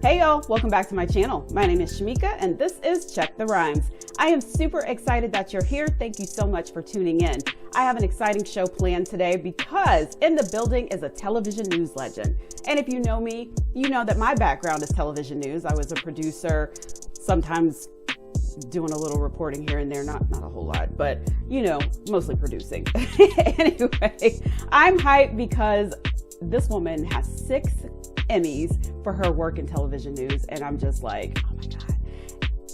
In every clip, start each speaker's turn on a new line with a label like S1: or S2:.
S1: Hey y'all, welcome back to my channel. My name is Shamika and this is Check the Rhymes. I am super excited that you're here. Thank you so much for tuning in. I have an exciting show planned today because in the building is a television news legend. And if you know me, you know that my background is television news. I was a producer, sometimes doing a little reporting here and there, not a whole lot, but you know, mostly producing. Anyway, I'm hyped because this woman has 6 Emmys for her work in television news, and I'm just like, oh my God.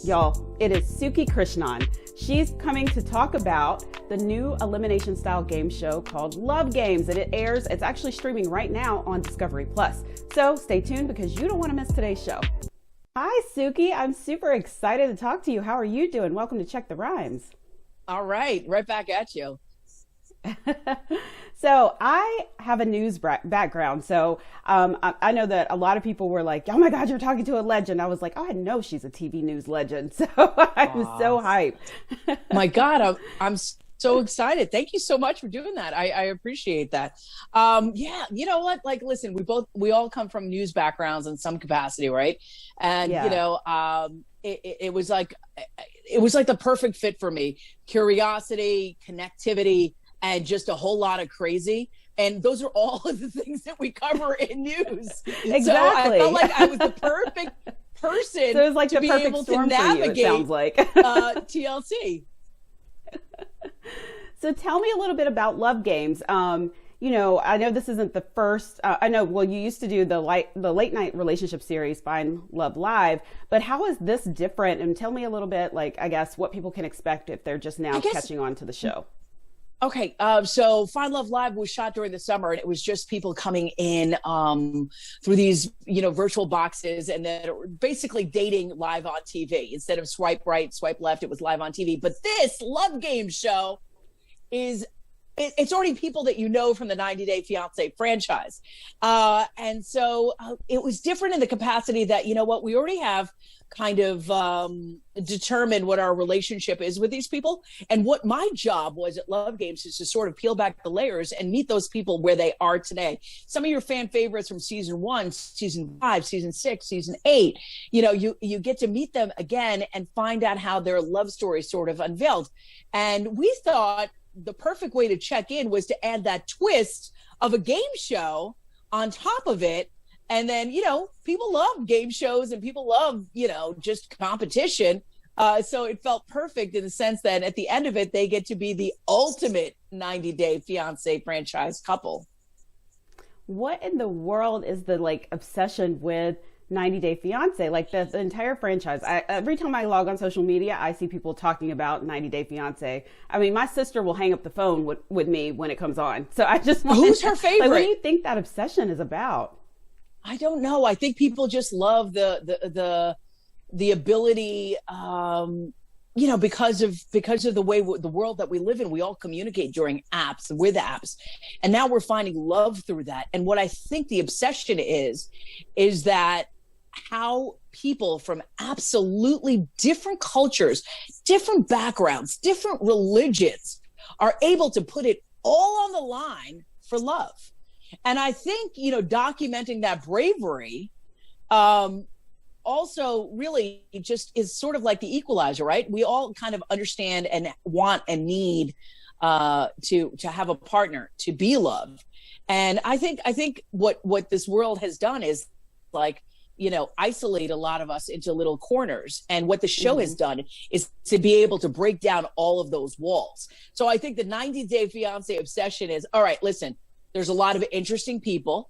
S1: Y'all, it is Sukanya Krishnan. She's coming to talk about the new elimination style game show called Love Games, and it's actually streaming right now on Discovery Plus. So stay tuned because you don't want to miss today's show. Hi, Suki. I'm super excited to talk to you. How are you doing? Welcome to Check the Rhymes.
S2: All right back at you.
S1: So I have a news background. So I know that a lot of people were like, oh my God, you're talking to a legend. I was like, oh, I know she's a TV news legend. So I'm so hyped.
S2: My God, I'm so excited. Thank you so much for doing that. I appreciate that. Yeah, you know what? Like, listen, we all come from news backgrounds in some capacity, right? And
S1: yeah.
S2: You know, it was like the perfect fit for me. Curiosity, connectivity, and just a whole lot of crazy. And those are all of the things that we cover in news.
S1: Exactly.
S2: So I felt like I was the perfect person
S1: so it was like
S2: to
S1: the
S2: be
S1: perfect
S2: able
S1: storm
S2: to
S1: for
S2: navigate
S1: you, it sounds like.
S2: TLC.
S1: So tell me a little bit about Love Games. You know, I know this isn't the first, well, you used to do the late night relationship series, Find Love Live, but how is this different? And tell me a little bit, like, I guess, what people can expect if they're just now catching on to the show.
S2: Okay, so Find Love Live was shot during the summer, and it was just people coming in through these, you know, virtual boxes, and then basically dating live on TV. Instead of swipe right, swipe left, it was live on TV. But this Love Game show it's already people that you know from the 90 Day Fiancé franchise. And so it was different in the capacity that, you know what, we already have kind of determined what our relationship is with these people. And what my job was at Love Games is to sort of peel back the layers and meet those people where they are today. Some of your fan favorites from season 1, season 5, season 6, season 8, you know, you get to meet them again and find out how their love story sort of unveiled. And we thought the perfect way to check in was to add that twist of a game show on top of it. And then, you know, people love game shows and people love, you know, just competition. So it felt perfect in the sense that at the end of it, they get to be the ultimate 90 Day Fiancé franchise couple.
S1: What in the world is the obsession with 90 Day Fiancé? Like the entire franchise. Every time I log on social media, I see people talking about 90 Day Fiancé. I mean, my sister will hang up the phone with me when it comes on. So I just want
S2: Who's her favorite?
S1: What do you think that obsession is about?
S2: I don't know. I think people just love the ability, you know, because of the way the world that we live in, we all communicate during apps, with apps. And now we're finding love through that. And what I think the obsession is that how people from absolutely different cultures, different backgrounds, different religions are able to put it all on the line for love. And I think, you know, documenting that bravery also really just is sort of like the equalizer, right? We all kind of understand and want and need to have a partner, to be loved. And I think what this world has done is, like, you know, isolate a lot of us into little corners. And what the show has done is to be able to break down all of those walls. So I think the 90 Day Fiancé obsession is, all right, listen, there's a lot of interesting people.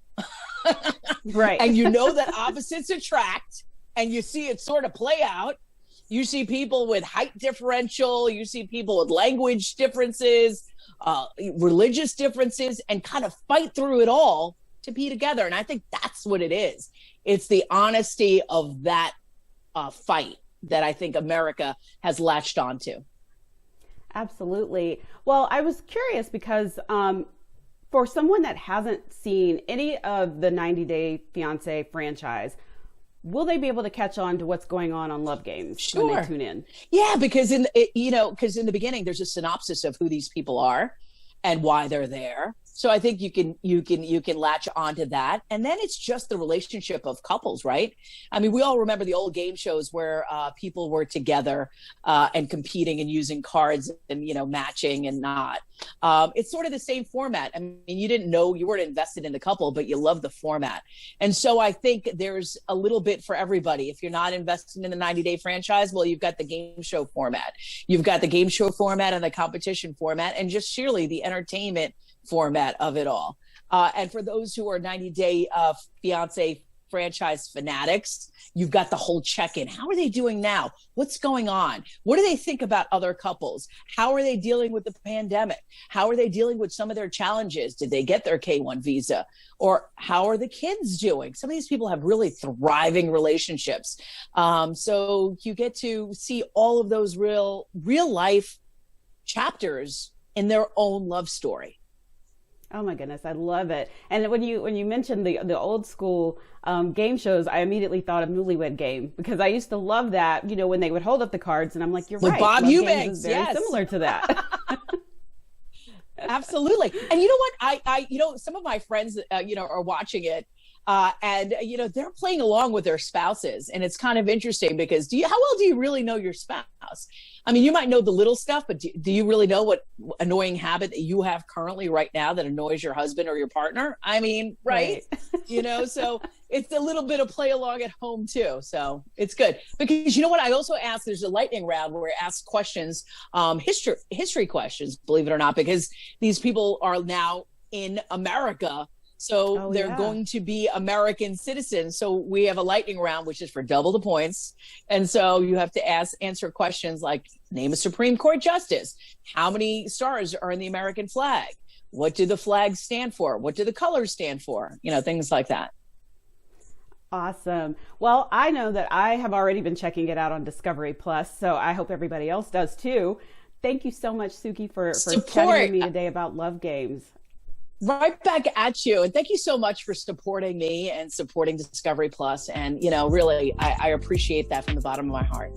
S1: Right.
S2: And you know that opposites attract, and you see it sort of play out. You see people with height differential, you see people with language differences, religious differences, and kind of fight through it all to be together. And I think that's what it is. It's the honesty of that fight that I think America has latched onto.
S1: Absolutely. Well, I was curious because for someone that hasn't seen any of the 90 Day Fiancé franchise, will they be able to catch on to what's going on Love Games when they tune in?
S2: Yeah, because in the beginning, there's a synopsis of who these people are and why they're there. So I think you can latch onto that, and then it's just the relationship of couples, right? I mean, we all remember the old game shows where people were together and competing and using cards and matching and not. It's sort of the same format. I mean, you weren't invested in the couple, but you love the format, and so I think there's a little bit for everybody. If you're not invested in the 90-day franchise, well, you've got the game show format, you've got the game show format and the competition format, and just sheerly the entertainment format of it all. And for those who are 90-day Fiancé franchise fanatics, you've got the whole check-in. How are they doing now? What's going on? What do they think about other couples? How are they dealing with the pandemic? How are they dealing with some of their challenges? Did they get their K-1 visa? Or how are the kids doing? Some of these people have really thriving relationships. So you get to see all of those real life chapters in their own love story.
S1: Oh my goodness, I love it. And when you mentioned the old school game shows, I immediately thought of Newlywed Game, because I used to love that, when they would hold up the cards, and I'm like, you're
S2: with
S1: right.
S2: Bob
S1: Love
S2: Eubanks,
S1: Games is very similar to that.
S2: Absolutely. And you know what? I some of my friends, are watching it. And they're playing along with their spouses, and it's kind of interesting because how well do you really know your spouse? I mean, you might know the little stuff, but do you really know what annoying habit that you have currently right now that annoys your husband or your partner? I mean, right? So it's a little bit of play along at home too. So it's good, because you know what? I also ask, there's a lightning round where I ask questions, history questions, believe it or not, because these people are now in America. So they're going to be American citizens. So we have a lightning round, which is for double the points. And so you have to answer questions like, name a Supreme Court justice. How many stars are in the American flag? What do the flags stand for? What do the colors stand for? Things like that.
S1: Awesome. Well, I know that I have already been checking it out on Discovery Plus, so I hope everybody else does too. Thank you so much, Suki, for chatting with me today about Love Games.
S2: Right back at you. And thank you so much for supporting me and supporting Discovery Plus. And, really, I appreciate that from the bottom of my heart.